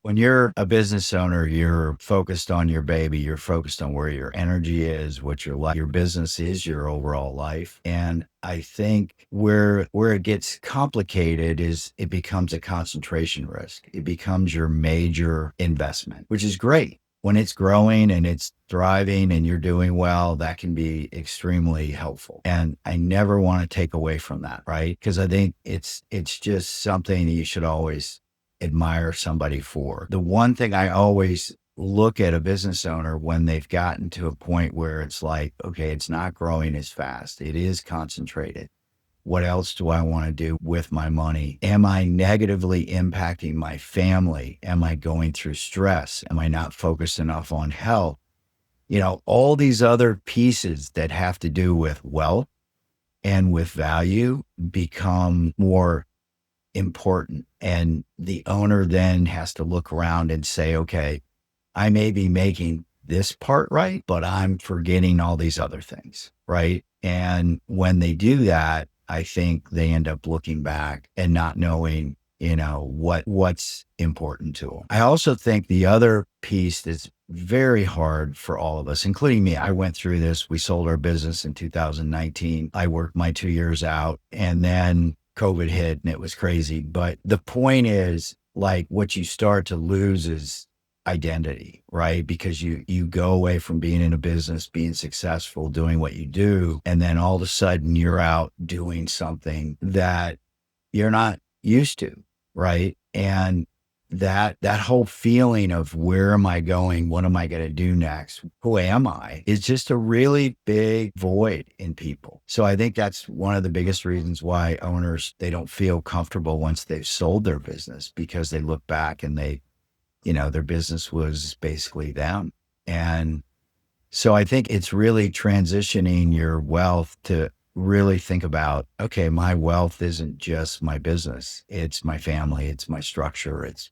When you're a business owner, you're focused on your baby. You're focused on where your energy is, what your business is, your overall life. And I think where it gets complicated is it becomes a concentration risk. It becomes your major investment, which is great. When it's growing and it's thriving and you're doing well, that can be extremely helpful. And I never want to take away from that, right? Because I think it's just something that you should always admire somebody for. The one thing I always look at a business owner when they've gotten to a point where it's like, okay, it's not growing as fast. It is concentrated. What else do I want to do with my money? Am I negatively impacting my family? Am I going through stress? Am I not focused enough on health? All these other pieces that have to do with wealth and with value become more important. And the owner then has to look around and say, okay, I may be making this part right, but I'm forgetting all these other things. Right. And when they do that, I think they end up looking back and not knowing, what's important to them. I also think the other piece that's very hard for all of us, including me. I went through this. We sold our business in 2019. I worked my 2 years out, and then COVID hit and it was crazy. But the point is, like, what you start to lose is identity, right? Because you go away from being in a business, being successful, doing what you do, and then all of a sudden you're out doing something that you're not used to, right? And that whole feeling of where am I going? What am I going to do next? Who am I? Is just a really big void in people. So I think that's one of the biggest reasons why owners, they don't feel comfortable once they've sold their business, because they look back and their business was basically them. And so I think it's really transitioning your wealth to really think about, okay, my wealth isn't just my business. It's my family. It's my structure. It's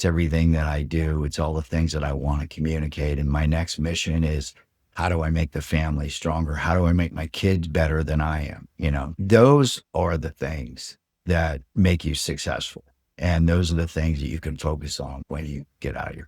everything that I do. It's all the things that I want to communicate. And my next mission is, how do I make the family stronger? How do I make my kids better than I am? Those are the things that make you successful. And those are the things that you can focus on when you get out of your